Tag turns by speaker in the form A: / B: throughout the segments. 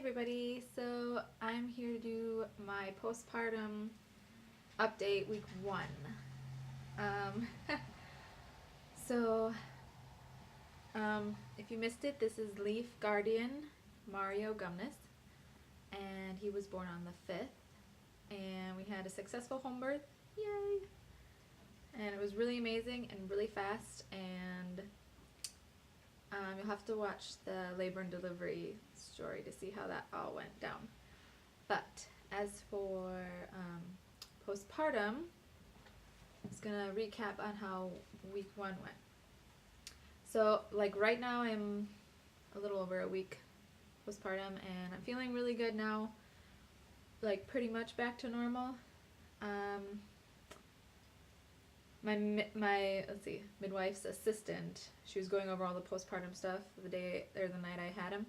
A: everybody, so I'm here to do my postpartum update week 1. Um, so, if you missed it, this is Leaf Guardian Mario Gumnus, and he was born on the 5th, and we had a successful home birth, yay! And it was really amazing and really fast, and you'll have to watch the labor and delivery story to see how that all went down. But as for postpartum, I'm just going to recap on how week 1 went. So, like right now I'm a little over a week postpartum and I'm feeling really good now, like pretty much back to normal. My midwife's assistant, she was going over all the postpartum stuff the day or the night I had him,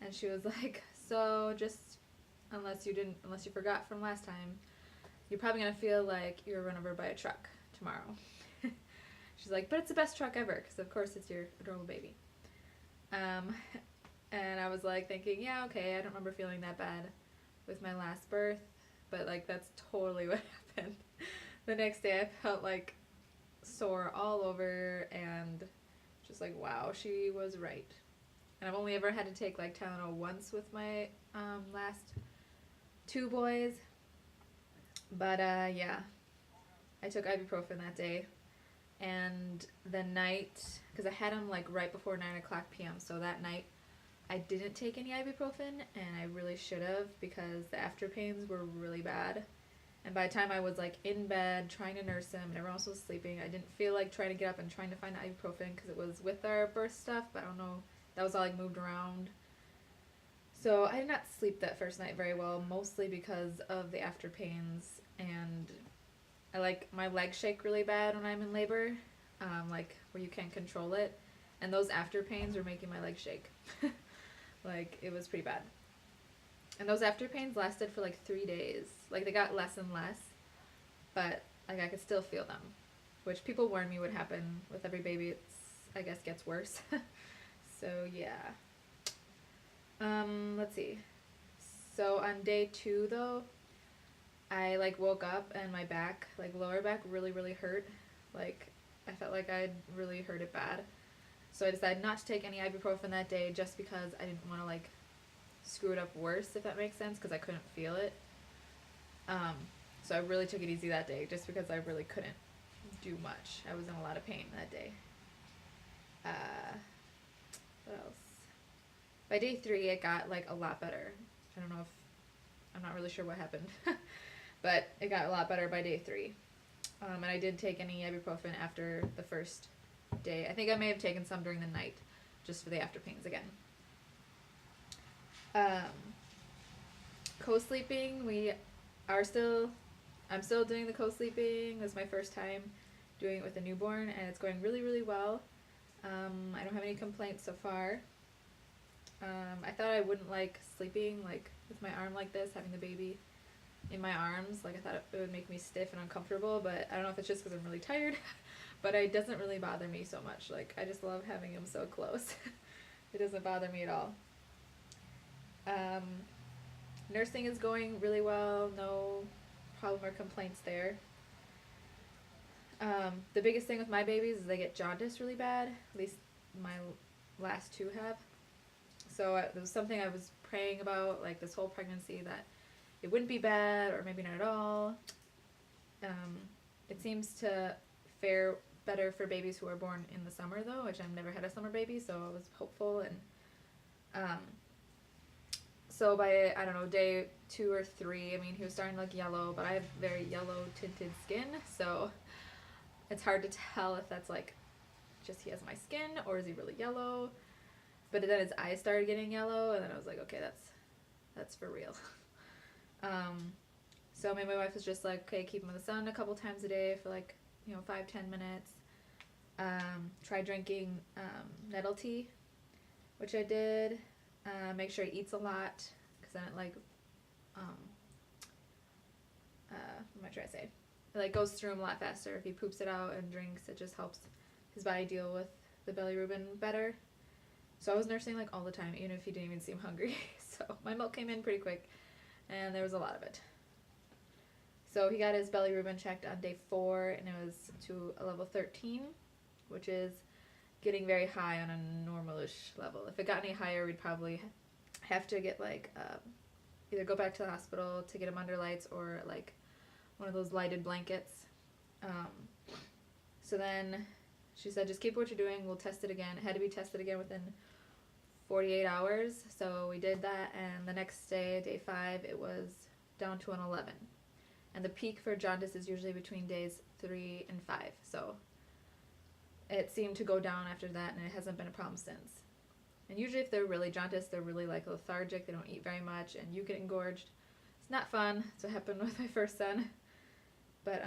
A: and she was like, so just unless you forgot from last time, you're probably gonna feel like you're run over by a truck tomorrow. She's like, but it's the best truck ever, because of course it's your adorable baby. And I was like thinking, yeah, okay, I don't remember feeling that bad with my last birth, but like that's totally what happened. The next day I felt like sore all over and just like, wow, she was right. And I've only ever had to take like Tylenol once with my last 2 boys. But yeah, I took ibuprofen that day. And the night, because I had them like right before 9:00 p.m. So that night I didn't take any ibuprofen, and I really should have, because the after pains were really bad. And by the time I was like in bed trying to nurse him and everyone else was sleeping, I didn't feel like trying to get up and trying to find the ibuprofen because it was with our birth stuff, but I don't know, that was all like moved around. So I did not sleep that first night very well, mostly because of the after pains, and I like my legs shake really bad when I'm in labor, like where you can't control it, and those after pains were making my legs shake. Like it was pretty bad. And those after pains lasted for like 3 days. Like they got less and less, but like I could still feel them, which people warned me would happen with every baby. It's, I guess, gets worse. So yeah. Let's see. So on day 2 though, I like woke up and my back, like lower back, really hurt. Like I felt like I'd really hurt it bad. So I decided not to take any ibuprofen that day just because I didn't want to like screw it up worse, if that makes sense, because I couldn't feel it. So I really took it easy that day just because I really couldn't do much. I was in a lot of pain that day. What else? By day 3 it got like a lot better. I don't know if, I'm not really sure what happened, but it got a lot better by day 3. And I did take any ibuprofen after the first day. I think I may have taken some during the night just for the after pains again. Co-sleeping, I'm still doing the co-sleeping. This is my first time doing it with a newborn, and it's going really well. I don't have any complaints so far. I thought I wouldn't like sleeping like with my arm like this, having the baby in my arms. Like I thought it would make me stiff and uncomfortable, but I don't know if it's just because I'm really tired, but it doesn't really bother me so much. Like I just love having him so close. It doesn't bother me at all. Nursing is going really well, no problem or complaints there. The biggest thing with my babies is they get jaundice really bad, at least my last 2 have. So it was something I was praying about like this whole pregnancy, that it wouldn't be bad or maybe not at all. It seems to fare better for babies who are born in the summer though, which I've never had a summer baby, so I was hopeful. And so by, I don't know, day 2 or 3, I mean, he was starting to look yellow, but I have very yellow tinted skin, so it's hard to tell if that's like just he has my skin or is he really yellow. But then his eyes started getting yellow, and then I was like, okay, that's for real. So my wife was just like, okay, keep him in the sun a couple times a day for like, 5-10 minutes. Try drinking nettle tea, which I did. Make sure he eats a lot, because then it like, what am I trying to say? It like goes through him a lot faster. If he poops it out and drinks, it just helps his body deal with the belly Reuben better. So I was nursing like all the time, even if he didn't even seem hungry. So my milk came in pretty quick, and there was a lot of it. So he got his belly Reuben checked on day 4, and it was to a level 13, which is getting very high on a normalish level. If it got any higher, we'd probably have to get like either go back to the hospital to get him under lights or like one of those lighted blankets. So then she said, just keep what you're doing. We'll test it again. It had to be tested again within 48 hours. So we did that, and the next day, day 5, it was down to an 11. And the peak for jaundice is usually between days 3 and 5. So it seemed to go down after that, and it hasn't been a problem since. And usually if they're really jaundiced, they're really like lethargic. They don't eat very much, and you get engorged. It's not fun. That's what happened with my first son. But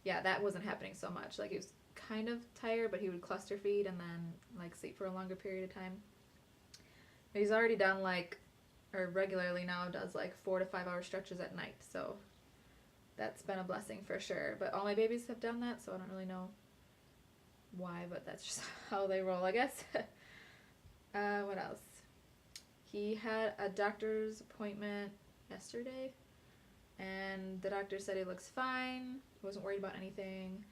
A: yeah, that wasn't happening so much. Like, he was kind of tired, but he would cluster feed and then like sleep for a longer period of time. But he's already done like, or regularly now does like 4 to 5 hour stretches at night. So that's been a blessing for sure. But all my babies have done that, so I don't really know why, but that's just how they roll, I guess. What else? He had a doctor's appointment yesterday, and the doctor said he looks fine. He wasn't worried about anything.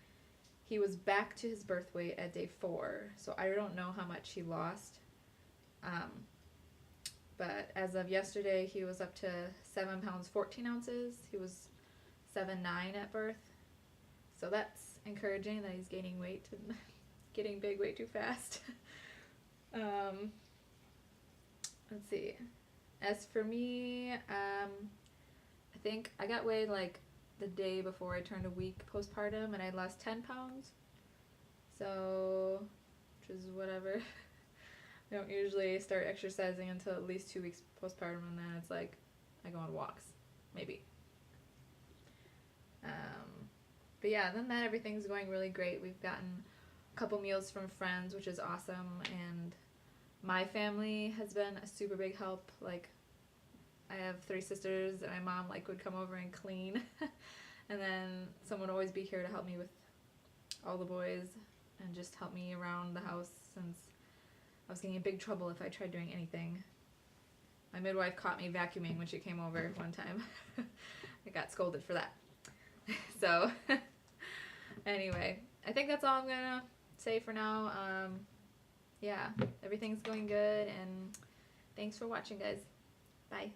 A: He was back to his birth weight at day 4, so I don't know how much he lost. But as of yesterday, he was up to 7 pounds 14 ounces. He was 7'9" at birth, so that's encouraging that he's gaining weight and getting big way too fast. Let's see. As for me, I think I got weighed like the day before I turned a week postpartum, and I lost 10 pounds. So, which is whatever. I don't usually start exercising until at least 2 weeks postpartum, and then it's like I go on walks, maybe. But yeah, other than that, everything's going really great. We've gotten a couple meals from friends, which is awesome, and my family has been a super big help. Like, I have 3 sisters, and my mom like would come over and clean, and then someone would always be here to help me with all the boys and just help me around the house, since I was getting in big trouble if I tried doing anything. My midwife caught me vacuuming when she came over one time. I got scolded for that. So anyway, I think that's all I'm gonna say for now. Yeah, everything's going good, and thanks for watching, guys. Bye.